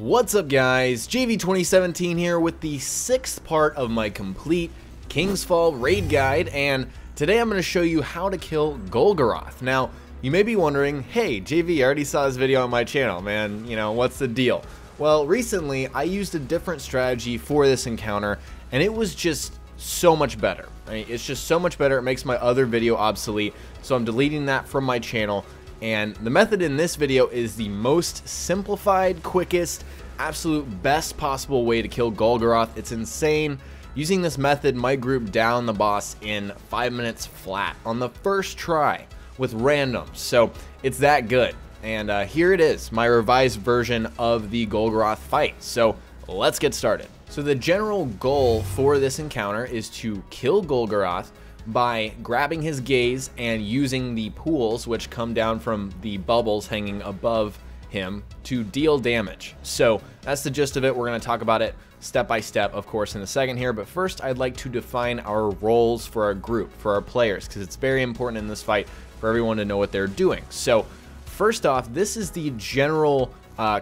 What's up guys, JV2017 here with the 6th part of my complete King's Fall raid guide, and today I'm going to show you how to kill Golgoroth. Now, you may be wondering, hey JV, I already saw this video on my channel, man, what's the deal? Well, recently I used a different strategy for this encounter, and it was just so much better. It's just so much better, it makes my other video obsolete, so I'm deleting that from my channel. And the method in this video is the most simplified, quickest, absolute best possible way to kill Golgoroth. It's insane. Using this method, my group downed the boss in 5 minutes flat on the first try with randoms. So it's that good. And here it is, my revised version of the Golgoroth fight. So let's get started. So the general goal for this encounter is to kill Golgoroth by grabbing his gaze and using the pools which come down from the bubbles hanging above him to deal damage. So that's the gist of it. We're going to talk about it step by step, of course, in a second here, but first I'd like to define our roles for our group, for our players, because it's very important in this fight for everyone to know what they're doing. So first off, this is the general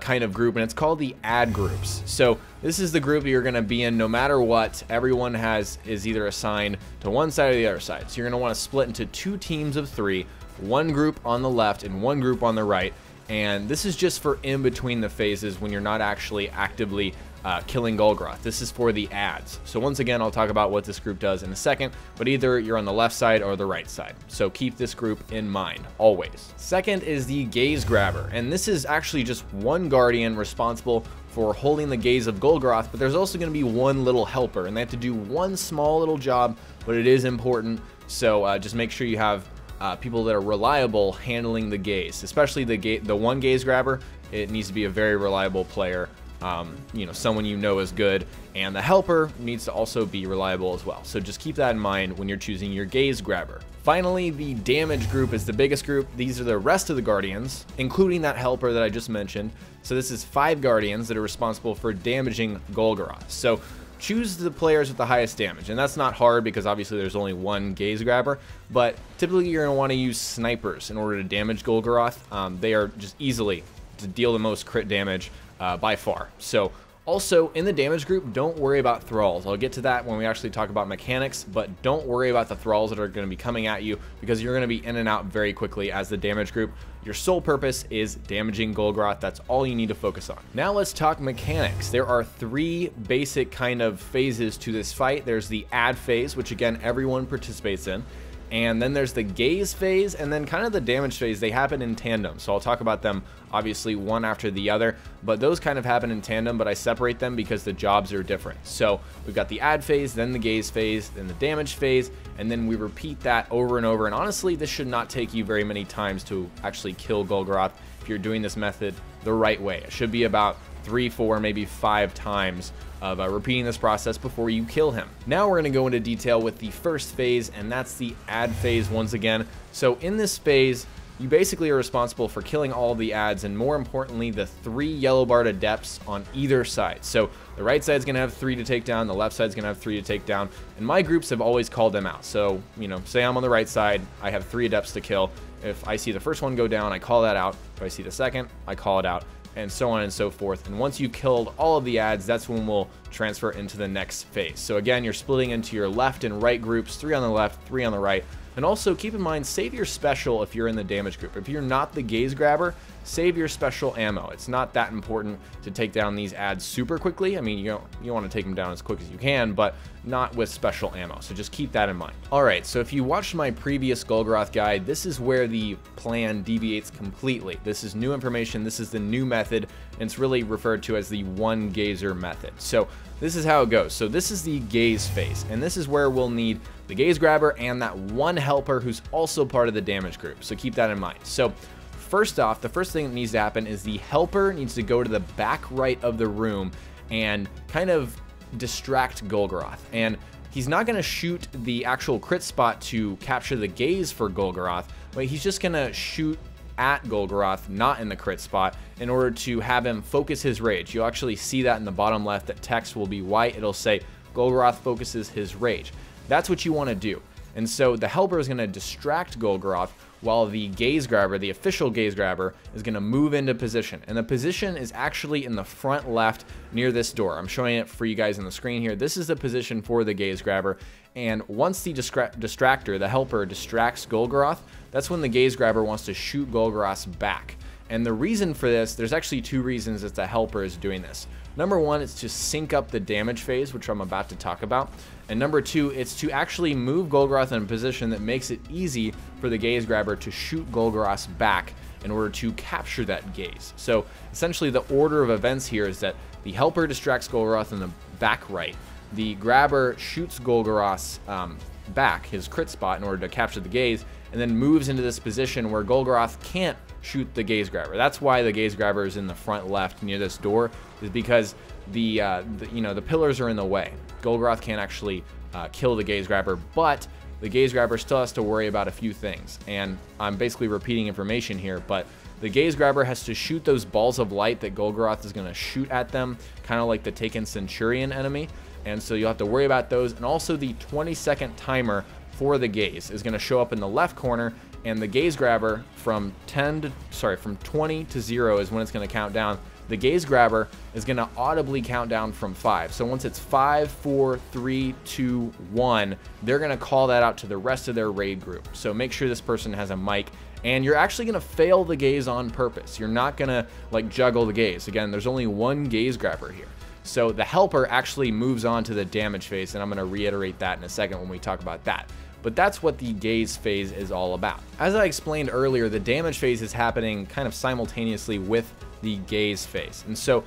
kind of group, and it's called the ad groups. So this is the group you're going to be in no matter what. Everyone is either assigned to one side or the other side. So you're going to want to split into 2 teams of 3, one group on the left and one group on the right. And this is just for in between the phases when you're not actually actively killing Golgoroth. This is for the ads. So once again, I'll talk about what this group does in a second, but either you're on the left side or the right side. So keep this group in mind, always. Second is the Gaze Grabber, and this is actually just one guardian responsible for holding the gaze of Golgoroth, but there's also going to be one little helper, and they have to do one small little job, but it is important. So just make sure you have people that are reliable handling the gaze, especially the one Gaze Grabber. It needs to be a very reliable player. Someone you know is good, and the helper needs to also be reliable as well. So just keep that in mind when you're choosing your Gaze Grabber. Finally, the damage group is the biggest group. These are the rest of the guardians, including that helper that I just mentioned. So this is 5 guardians that are responsible for damaging Golgoroth. So choose the players with the highest damage, and that's not hard because obviously there's only one Gaze Grabber, but typically you're going to want to use snipers in order to damage Golgoroth. They are just easily to deal the most crit damage by far. So also in the damage group, don't worry about thralls. I'll get to that when we actually talk about mechanics, but don't worry about the thralls that are going to be coming at you because you're going to be in and out very quickly as the damage group. Your sole purpose is damaging Golgoroth. That's all you need to focus on. Now let's talk mechanics. There are 3 basic kind of phases to this fight. There's the ad phase, which again everyone participates in. And then there's the gaze phase, and then kind of the damage phase. They happen in tandem, so I'll talk about them obviously one after the other, but those kind of happen in tandem, but I separate them because the jobs are different. So we've got the ad phase, then the gaze phase, then the damage phase, and then we repeat that over and over. And honestly, this should not take you very many times to actually kill Golgoroth if you're doing this method the right way. It should be about 3, 4, maybe 5 times of repeating this process before you kill him. Now we're going to go into detail with the first phase, and that's the ad phase once again. So in this phase, you basically are responsible for killing all the ads, and more importantly, the 3 yellow barred adepts on either side. So the right side is going to have 3 to take down, the left side is going to have 3 to take down, and my groups have always called them out. So, say I'm on the right side, I have 3 adepts to kill. If I see the first one go down, I call that out. If I see the second, I call it out, and so on and so forth. And once you've killed all of the ads, that's when we'll transfer into the next phase. So again, you're splitting into your left and right groups, 3 on the left, 3 on the right. And also keep in mind, save your special if you're in the damage group. If you're not the Gaze Grabber, save your special ammo. It's not that important to take down these ads super quickly. I mean, you want to take them down as quick as you can, but not with special ammo. So just keep that in mind. All right, so if you watched my previous Golgoroth guide, this is where the plan deviates completely. This is new information. This is the new method, and it's really referred to as the one gazer method. So this is how it goes. So this is the gaze phase, and this is where we'll need the Gaze Grabber and that one helper who's also part of the damage group. So keep that in mind. So first off, the first thing that needs to happen is the helper needs to go to the back right of the room and kind of distract Golgoroth. And he's not going to shoot the actual crit spot to capture the gaze for Golgoroth, but he's just going to shoot at Golgoroth, not in the crit spot, in order to have him focus his rage. You'll actually see that in the bottom left. That text will be white. It'll say Golgoroth focuses his rage. That's what you want to do. And so the helper is going to distract Golgoroth while the Gaze Grabber, the official Gaze Grabber, is going to move into position. And the position is actually in the front left near this door. I'm showing it for you guys on the screen here. This is the position for the Gaze Grabber. And once the distractor, the helper, distracts Golgoroth, that's when the Gaze Grabber wants to shoot Golgoroth's back. And the reason for this, there's actually two reasons that the helper is doing this. Number one, it's to sync up the damage phase, which I'm about to talk about. And number two, it's to actually move Golgoroth in a position that makes it easy for the Gaze Grabber to shoot Golgoroth's back in order to capture that gaze. So essentially the order of events here is that the helper distracts Golgoroth in the back right. The grabber shoots Golgoroth's back, his crit spot, in order to capture the gaze, and then moves into this position where Golgoroth can't shoot the Gaze Grabber. That's why the Gaze Grabber is in the front left near this door, is because the pillars are in the way. Golgoroth can't actually kill the Gaze Grabber, but the Gaze Grabber still has to worry about a few things. And I'm basically repeating information here, but the Gaze Grabber has to shoot those balls of light that Golgoroth is going to shoot at them, kind of like the Taken Centurion enemy. And so you'll have to worry about those. And also the 20-second timer for the gaze is going to show up in the left corner, and the Gaze Grabber from 20 to 0 is when it's going to count down. The Gaze Grabber is going to audibly count down from 5. So once it's 5, 4, 3, 2, 1, they're going to call that out to the rest of their raid group. So make sure this person has a mic, and you're actually going to fail the gaze on purpose. You're not going to like juggle the gaze. Again, there's only one Gaze Grabber here. So the helper actually moves on to the damage phase, and I'm going to reiterate that in a second when we talk about that. But that's what the gaze phase is all about. As I explained earlier, the damage phase is happening kind of simultaneously with the gaze phase. And so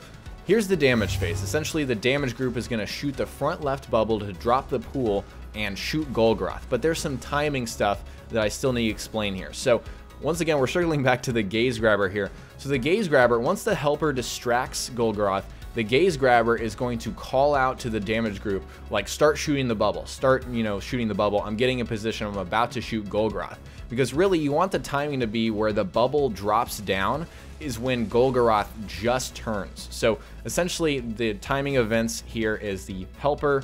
here's the damage phase. Essentially, the damage group is going to shoot the front left bubble to drop the pool and shoot Golgoroth. But there's some timing stuff that I still need to explain here. So once again, we're circling back to the Gaze Grabber here. So the Gaze Grabber, once the helper distracts Golgoroth, the Gaze Grabber is going to call out to the damage group, like, start shooting the bubble, start, shooting the bubble. I'm getting in position, I'm about to shoot Golgoroth. Because really, you want the timing to be where the bubble drops down is when Golgoroth just turns. So essentially, the timing events here is the helper,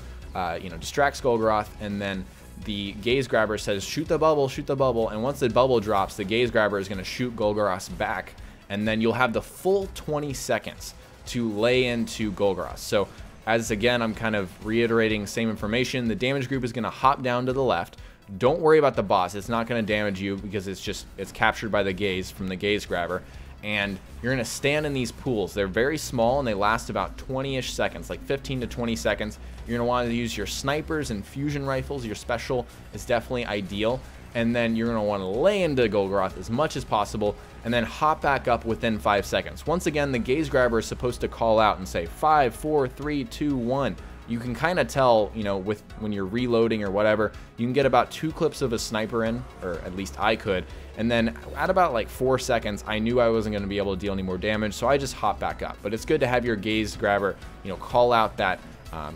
distracts Golgoroth, and then the Gaze Grabber says, shoot the bubble, and once the bubble drops, the Gaze Grabber is going to shoot Golgoroth's back, and then you'll have the full 20 seconds to lay into Golgoroth. So as again, I'm kind of reiterating same information. The damage group is going to hop down to the left. Don't worry about the boss. It's not going to damage you because it's captured by the gaze from the Gaze Grabber. And you're going to stand in these pools. They're very small and they last about 20-ish seconds, like 15 to 20 seconds. You're going to want to use your snipers and fusion rifles. Your special is definitely ideal. And then you're going to want to lay into Golgoroth as much as possible and then hop back up within 5 seconds. Once again, the Gaze Grabber is supposed to call out and say 5, 4, 3, 2, 1. You can kind of tell, when you're reloading or whatever, you can get about 2 clips of a sniper in, or at least I could. And then at about like 4 seconds, I knew I wasn't going to be able to deal any more damage, so I just hopped back up. But it's good to have your Gaze Grabber, call out that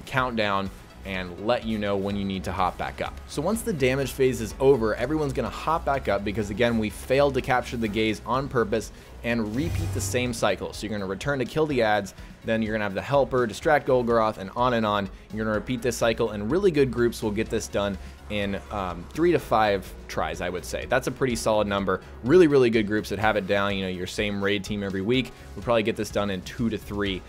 countdown and let you know when you need to hop back up. So once the damage phase is over, everyone's going to hop back up because again, we failed to capture the gaze on purpose and repeat the same cycle. So you're going to return to kill the ads, then you're going to have the helper distract Golgoroth, and on and on. You're going to repeat this cycle, and really good groups will get this done in 3 to 5 tries, I would say. That's a pretty solid number. Really, really good groups that have it down, your same raid team every week will probably get this done in 2 to 3.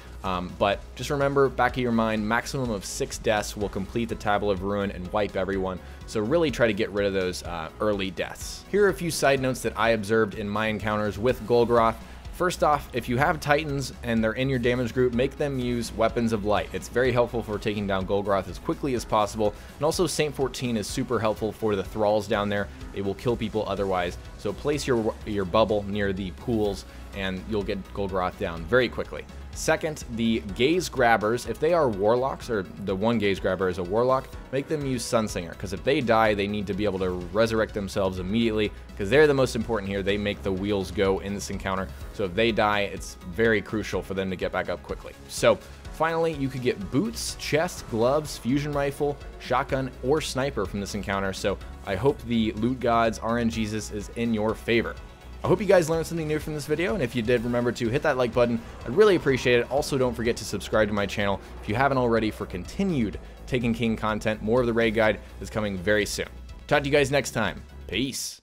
But just remember, back of your mind, maximum of 6 deaths will complete the Tablet of Ruin and wipe everyone. So really try to get rid of those early deaths. Here are a few side notes that I observed in my encounters with Golgoroth. First off, if you have Titans and they're in your damage group, make them use Weapons of Light. It's very helpful for taking down Golgoroth as quickly as possible. And also Saint 14 is super helpful for the thralls down there. They will kill people otherwise. So place your bubble near the pools and you'll get Golgoroth down very quickly. Second, the Gaze Grabbers, if they are warlocks, or the one Gaze Grabber is a warlock, make them use Sunsinger, because if they die, they need to be able to resurrect themselves immediately, because they're the most important here. They make the wheels go in this encounter, so if they die, it's very crucial for them to get back up quickly. So finally, you could get boots, chest, gloves, fusion rifle, shotgun, or sniper from this encounter, so I hope the Loot Gods RNGesus is in your favor. I hope you guys learned something new from this video, and if you did, remember to hit that like button. I'd really appreciate it. Also, don't forget to subscribe to my channel if you haven't already for continued Taken King content. More of the raid guide is coming very soon. Talk to you guys next time. Peace.